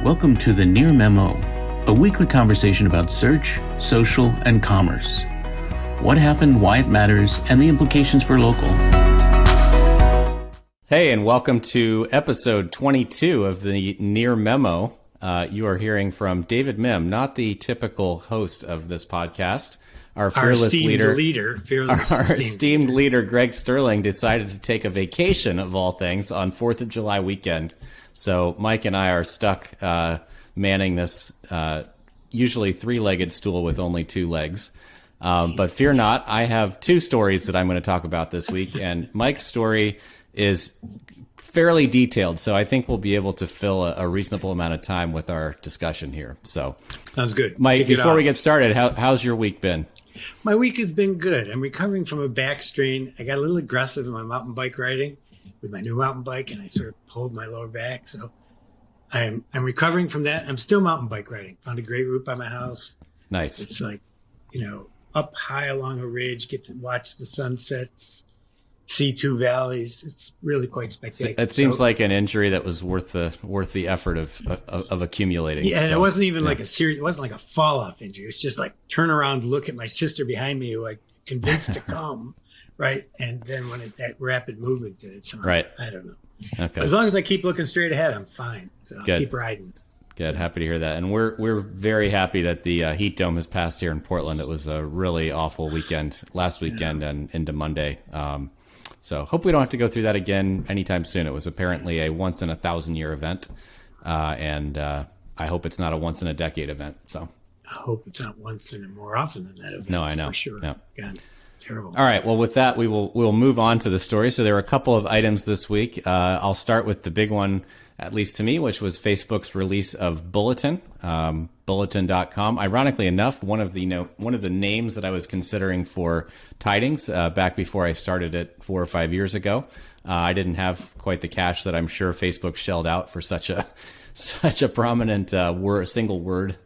Welcome to the Near Memo, a weekly conversation about search, social, and commerce. What happened, why it matters, and the implications for local. Hey, and welcome to episode 22 of the Near Memo. You are hearing from David Mim, not the typical host of this podcast. Our fearless esteemed leader, Greg Sterling, decided to take a vacation, of all things, on 4th of July weekend. So Mike and I are stuck manning this usually three-legged stool with only two legs. But fear not, I have two stories that I'm going to talk about this week. And Mike's story is fairly detailed, so I think we'll be able to fill a reasonable amount of time with our discussion here. So, sounds good. Mike, before we get started, how's your week been? My week has been good. I'm recovering from a back strain. I got a little aggressive in my mountain bike riding with my new mountain bike, and I sort of pulled my lower back. So I'm recovering from that. I'm still mountain bike riding. Found a great route by my house. Nice. It's like, up high along a ridge, get to watch the sunsets, see two valleys. It's really quite spectacular. It seems like an injury that was worth the effort of accumulating. Yeah, and it wasn't even like it wasn't like a fall off injury. It's just like turn around, look at my sister behind me who I convinced to come, right? And then when that rapid movement did it, right? I don't know. Okay. As long as I keep looking straight ahead, I'm fine. So I'll keep riding. Good. Happy to hear that. And we're very happy that the heat dome has passed here in Portland. It was a really awful weekend last weekend and into Monday. So hope we don't have to go through that again anytime soon. It was apparently a once in 1,000-year event, and I hope it's not a once in a decade event. So I hope it's not once in a more often than that event. No, I know. For sure. Yeah. God, terrible. All right. Well, with that, we'll move on to the story. So there are a couple of items this week. I'll start with the big one, at least to me, which was Facebook's release of Bulletin, Bulletin.com. Ironically enough, one of the names that I was considering for Tidings back before I started it 4 or 5 years ago. I didn't have quite the cash that I'm sure Facebook shelled out for such a prominent single word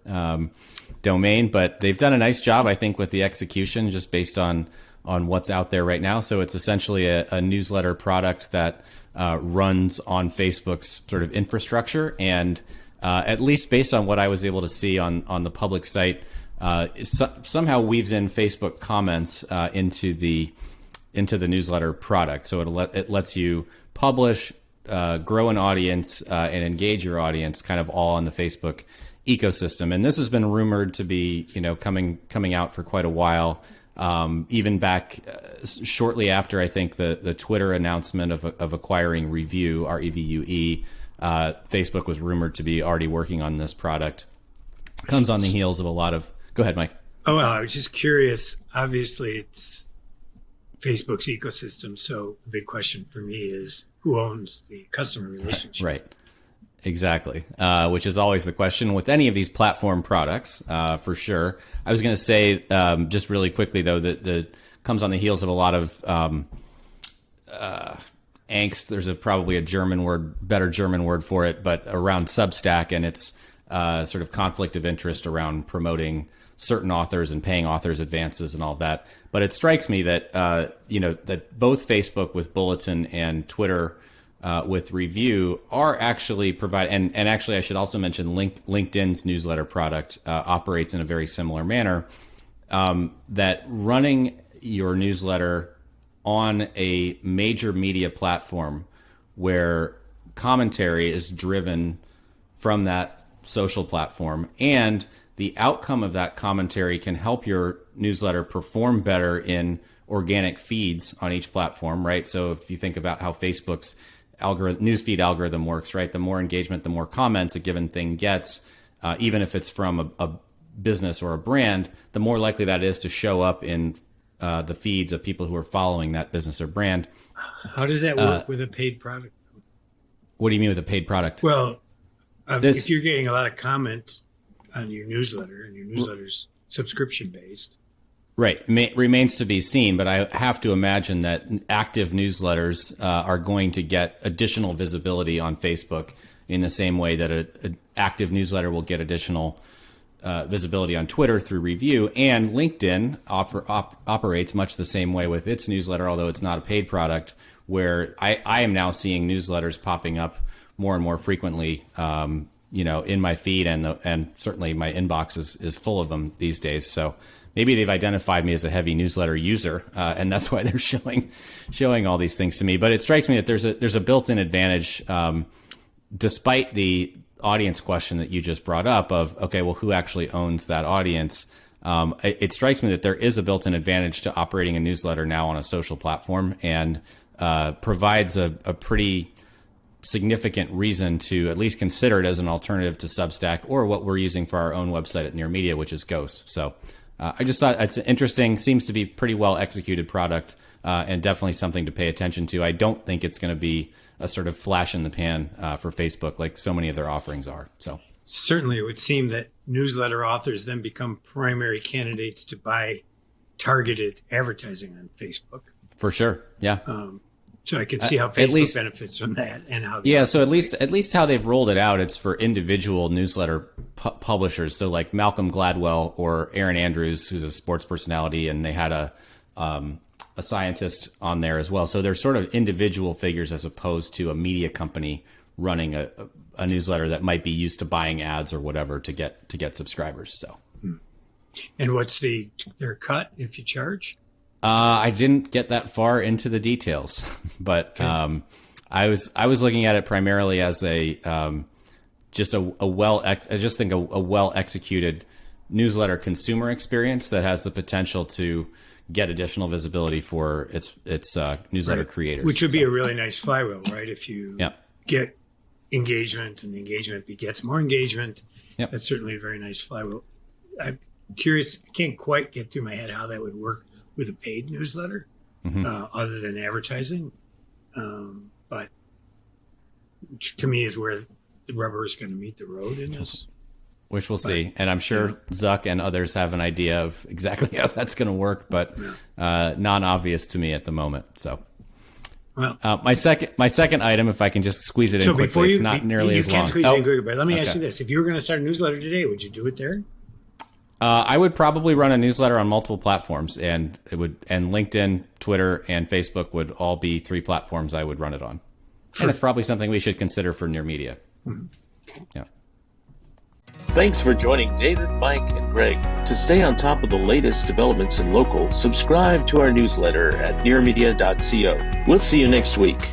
domain, but they've done a nice job, I think, with the execution, just based on what's out there right now. So it's essentially a newsletter product that runs on Facebook's sort of infrastructure, and at least based on what I was able to see on the public site, somehow weaves in Facebook comments into the newsletter product. So it lets you publish, grow an audience, and engage your audience, kind of all on the Facebook ecosystem. And this has been rumored to be coming out for quite a while. Even back shortly after, I think, the Twitter announcement of acquiring Revue, REVUE, Facebook was rumored to be already working on this product. Comes on the heels of a lot of... Go ahead, Mike. Oh, well, I was just curious. Obviously, it's Facebook's ecosystem. So the big question for me is who owns the customer relationship? Right. Exactly, which is always the question with any of these platform products, for sure. I was going to say, just really quickly, though, that comes on the heels of a lot of angst. There's probably better German word for it, but around Substack and its sort of conflict of interest around promoting certain authors and paying authors advances and all that. But it strikes me that that both Facebook with Bulletin and Twitter with Revue are actually provide, and actually I should also mention LinkedIn's newsletter product operates in a very similar manner, that running your newsletter on a major media platform where commentary is driven from that social platform, and the outcome of that commentary can help your newsletter perform better in organic feeds on each platform, right? So if you think about how Facebook's newsfeed algorithm works, right? The more engagement, the more comments a given thing gets, even if it's from a business or a brand, the more likely that is to show up in the feeds of people who are following that business or brand. How does that work with a paid product? What do you mean with a paid product? Well, if you're getting a lot of comments on your newsletter and your newsletter's subscription based, right. Remains to be seen, but I have to imagine that active newsletters are going to get additional visibility on Facebook in the same way that an active newsletter will get additional visibility on Twitter through Revue, and LinkedIn operates much the same way with its newsletter, although it's not a paid product, where I am now seeing newsletters popping up more and more frequently in my feed, and certainly my inbox is full of them these days. So maybe they've identified me as a heavy newsletter user, and that's why they're showing all these things to me. But it strikes me that there's a built-in advantage, despite the audience question that you just brought up of, okay, well, who actually owns that audience? It strikes me that there is a built-in advantage to operating a newsletter now on a social platform, and provides a pretty significant reason to at least consider it as an alternative to Substack or what we're using for our own website at Near Media, which is Ghost. So I just thought it's interesting, seems to be pretty well executed product, and definitely something to pay attention to. I don't think it's going to be a sort of flash in the pan for Facebook like so many of their offerings are. So certainly it would seem that newsletter authors then become primary candidates to buy targeted advertising on Facebook. For sure. Yeah. So I could see how Facebook benefits from that, and how. So at least how they've rolled it out, it's for individual newsletter publishers. So like Malcolm Gladwell or Aaron Andrews, who's a sports personality, and they had a scientist on there as well. So they're sort of individual figures as opposed to a media company running a newsletter that might be used to buying ads or whatever to get subscribers. So. And what's their cut if you charge? I didn't get that far into the details, but okay. I was looking at it primarily as a well executed newsletter consumer experience that has the potential to get additional visibility for its newsletter creators, which would be a really nice flywheel, right? If you get engagement and the engagement begets more engagement, that's certainly a very nice flywheel. I'm curious, I can't quite get through my head how that would work with a paid newsletter, other than advertising. But which to me is where the rubber is going to meet the road in this. Which we'll see. And I'm sure Zuck and others have an idea of exactly how that's going to work, but non-obvious to me at the moment. So well, my second item, if I can just squeeze it in quickly, it's not nearly as long. You can't squeeze it in quickly, but let me ask you this. If you were going to start a newsletter today, would you do it there? I would probably run a newsletter on multiple platforms, and LinkedIn, Twitter, and Facebook would all be 3 platforms I would run it on. And it's probably something we should consider for Near Media. Yeah. Thanks for joining David, Mike, and Greg. To stay on top of the latest developments in local, subscribe to our newsletter at nearmedia.co. We'll see you next week.